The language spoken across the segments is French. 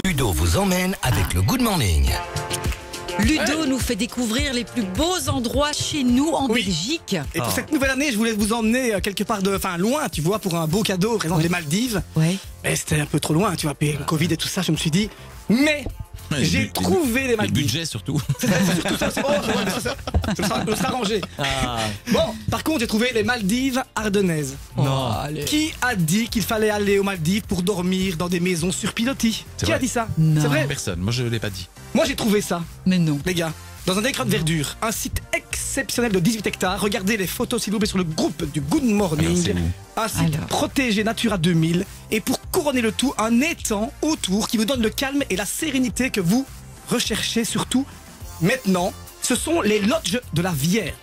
Ludo vous emmène avec le Good Morning. Ludo nous fait découvrir les plus beaux endroits chez nous en Belgique. Et pour cette nouvelle année, je voulais vous emmener quelque part loin, tu vois, pour un beau cadeau, par exemple les Maldives. Ouais. Mais c'était un peu trop loin, tu vois, le Covid et tout ça, je me suis dit, mais j'ai trouvé les Le Maldives. budget surtout. C'est surtout ça. Oh, ouais, mais ça sera rangé. Bon, par contre, j'ai trouvé les Maldives ardennaises. Non. Allez. Qui a dit qu'il fallait aller aux Maldives pour dormir dans des maisons sur pilotis? C'est Qui a vrai. dit ça? Non. C'est vrai? Personne, moi je l'ai pas dit. Moi, j'ai trouvé ça. Mais non. Les gars, dans un écran de verdure, un site exceptionnel de 18 hectares. Regardez les photos s'il vous plaît sur le groupe du Good Alors, Morning. c'est où? Un site Alors. protégé Natura 2000. Et pour couronner le tout, un étang autour qui vous donne le calme et la sérénité que vous recherchez surtout maintenant. Ce sont les lodges de la Vière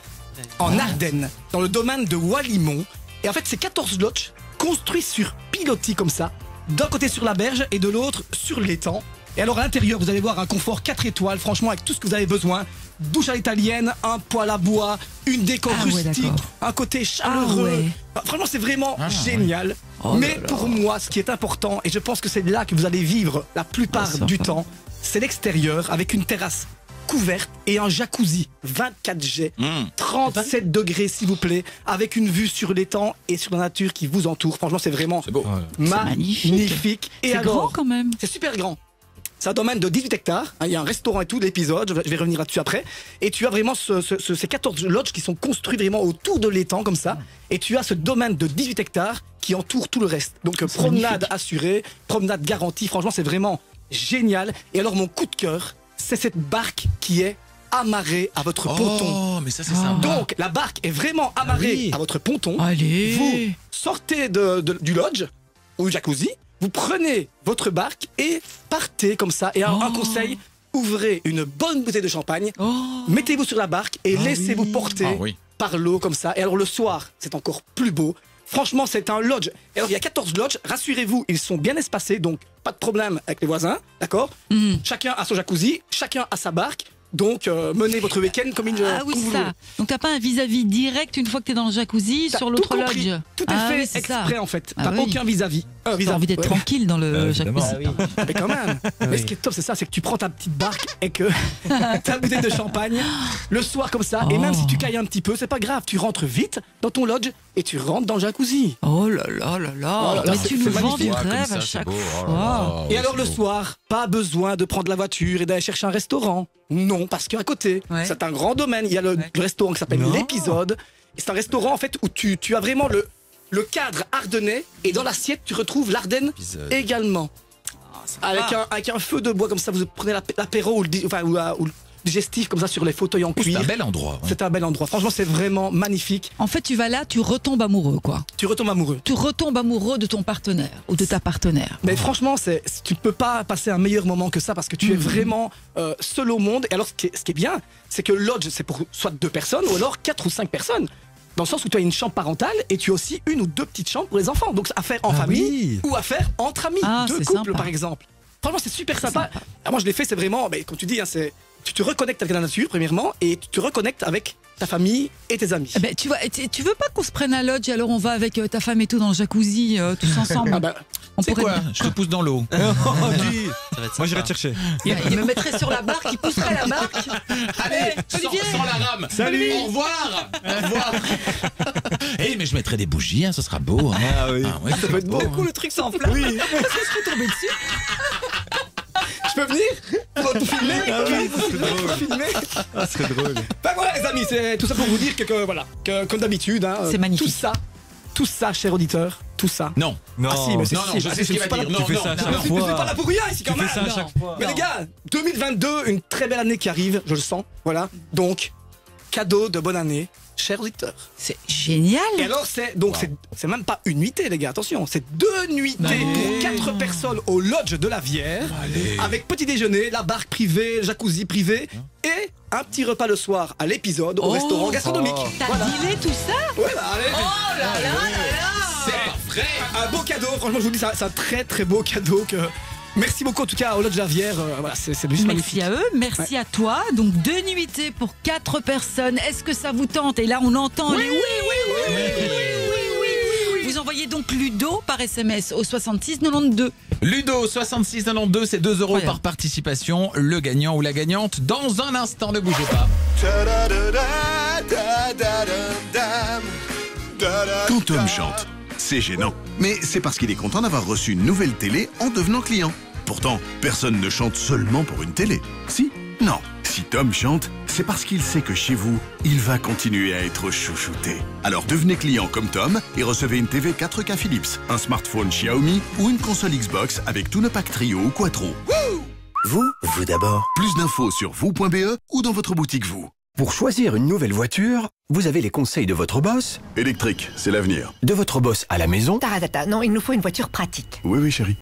en Ardennes, dans le domaine de Walimont. Et en fait, c'est 14 lodges construits sur pilotis comme ça, d'un côté sur la berge et de l'autre sur l'étang. Et alors à l'intérieur, vous allez voir un confort 4 étoiles, franchement, avec tout ce que vous avez besoin. Douche à l'italienne, un poêle à bois, une déco Ah ouais, rustique, d'accord. un côté chaleureux. Ah ouais. Franchement, c'est vraiment Ah, génial. Oh Mais là là. pour moi, ce qui est important, et je pense que c'est là que vous allez vivre la plupart Ah, ça du va. temps, c'est l'extérieur avec une terrasse couverte et un jacuzzi 24 jets. 37 degrés s'il vous plaît, avec une vue sur l'étang et sur la nature qui vous entoure. Franchement, c'est vraiment C'est beau. magnifique. Et C'est grand alors, quand même. c'est super grand. C'est un domaine de 18 hectares. Il y a un restaurant et tout, l'épisode. Je vais revenir là-dessus après. Et tu as vraiment ces 14 lodges qui sont construits vraiment autour de l'étang, comme ça. Et tu as ce domaine de 18 hectares qui entoure tout le reste. Donc, promenade magnifique. assurée, promenade garantie. Franchement, c'est vraiment génial. Et alors, mon coup de cœur, c'est cette barque qui est amarrée à votre ponton. Oh, mais ça c'est sympa. Donc, la barque est vraiment amarrée à votre ponton. Allez. Vous sortez du lodge ou du jacuzzi, vous prenez votre barque et partez comme ça. Et un conseil, ouvrez une bonne bouteille de champagne, Oh. mettez-vous sur la barque et laissez-vous porter Ah oui. par l'eau comme ça. Et alors le soir, c'est encore plus beau. Franchement, c'est un lodge. Et alors il y a 14 lodges, rassurez-vous, ils sont bien espacés, donc pas de problème avec les voisins, d'accord? Chacun a son jacuzzi, chacun a sa barque. Donc, menez votre week-end comme il Ah oui, comme vous ça. voulez. Donc t'as pas un vis-à-vis direct une fois que t'es dans le jacuzzi T'as sur tout l'autre compris. lodge. Tout est Ah fait oui, c'est ça. exprès en fait. Ah T'as oui. aucun vis-à-vis. T'as envie d'être tranquille dans le évidemment. jacuzzi. Mais quand même. Mais ce qui est top, c'est ça, c'est que tu prends ta petite barque et que ta bouteille de champagne le soir comme ça. Et même si tu cailles un petit peu, c'est pas grave. Tu rentres vite dans ton lodge et tu rentres dans le jacuzzi. Oh là là là là. Oh là là, Mais c'est- tu nous c'est vends du magnifique. Comme rêve ça, à c'est chaque beau. Oh là fois. là, Et ouais, alors c'est le beau. soir, pas besoin de prendre la voiture et d'aller chercher un restaurant. Non, parce qu'à côté, Ouais. c'est un grand domaine. Il y a le restaurant qui s'appelle Non. l'Épisode. Et c'est un restaurant en fait où tu as vraiment le cadre ardennais et dans l'assiette tu retrouves l'Ardenne Épisode. également. Avec un feu de bois comme ça, vous prenez l'apéro ou ou le digestif comme ça sur les fauteuils en C'est cuir. un bel endroit. ouais. C'est un bel endroit. Franchement, c'est vraiment magnifique. En fait, tu vas là, tu retombes amoureux, quoi. Tu retombes amoureux. Tu retombes amoureux de ton partenaire ou de ta partenaire. Mais franchement, tu ne peux pas passer un meilleur moment que ça parce que tu es vraiment seul au monde. Et alors, ce qui est bien, c'est que le lodge, c'est pour soit 2 personnes ou alors 4 ou 5 personnes. Dans le sens où tu as une chambre parentale et tu as aussi 1 ou 2 petites chambres pour les enfants. Donc, à faire en famille ou à faire entre amis. Ah, 2 c'est couples, sympa. par exemple. Franchement, c'est super sympa. Ah, moi, je l'ai fait, c'est vraiment, comme tu dis, hein, tu te reconnectes avec la nature, premièrement, et tu te reconnectes avec ta famille et tes amis. Eh ben, tu vois, tu veux pas qu'on se prenne un lodge alors on va avec ta femme et tout dans le jacuzzi tous ensemble. Ah bah, On C'est quoi? Je te pousse dans l'eau. Moi j'irai te chercher. Il me mettrait sur la barque, il pousserait la barque. Allez, Olivier. sans la rame. Salut. Au revoir. Au revoir. Eh, mais je mettrai des bougies, hein, ça sera beau. Hein. Ah oui. Ah ouais, ça peut être beau. Du coup, le truc s'enflamme. Oui. Est-ce que je peux tomber dessus? Je peux venir pour tout filmer Pour filmer. Ah, ce serait drôle. Ben voilà les amis, c'est tout ça pour vous dire voilà, que comme d'habitude, hein, C'est magnifique. tout ça, chers auditeurs, tout ça. Non. Non. Ah si, mais c'est Non, non, je sais ce qu'il va dire. Non, Tu fais non, ça à non, chaque non. Je fois. suis pas là pour rien ici quand Tu même. fais ça à chaque fois. Mais les gars, 2022, une très belle année qui arrive, je le sens. Voilà. Donc, cadeau de bonne année, chers auditeurs. C'est génial. Et alors, c'est même pas une nuitée, les gars, attention, c'est 2 nuitées pour 4 personnes au lodge de la Vière, Allez. avec petit déjeuner, la barque privée, le jacuzzi privé, et un petit repas le soir à l'épisode au restaurant gastronomique. T'as Voilà. dealé tout ça? Ouais, bah, allez. Oh là là là là. C'est pas vrai. Un beau cadeau, franchement, je vous dis, c'est un très très beau cadeau que. Merci beaucoup en tout cas au Lodge Lavière, voilà, c'est juste magnifique. Merci à eux, merci à toi. Donc 2 nuitées pour 4 personnes. Est-ce que ça vous tente? Et là on entend les oui. Vous envoyez donc Ludo par SMS au 66 92. Ludo 66 92, c'est 2 € Incroyable. par participation. Le gagnant ou la gagnante dans un instant, ne bougez pas. Quand Tom chante, c'est gênant. Mais c'est parce qu'il est content d'avoir reçu une nouvelle télé en devenant client. Pourtant, personne ne chante seulement pour une télé. Si? Non. Si Tom chante, c'est parce qu'il sait que chez vous, il va continuer à être chouchouté. Alors devenez client comme Tom et recevez une TV 4K Philips, un smartphone Xiaomi ou une console Xbox avec tout le pack Trio ou Quattro. Vous d'abord. Plus d'infos sur vous.be ou dans votre boutique Vous. Pour choisir une nouvelle voiture, vous avez les conseils de votre boss, Électrique, c'est l'avenir. de votre boss à la maison. Taratata, non, il nous faut une voiture pratique. Oui, oui, chérie.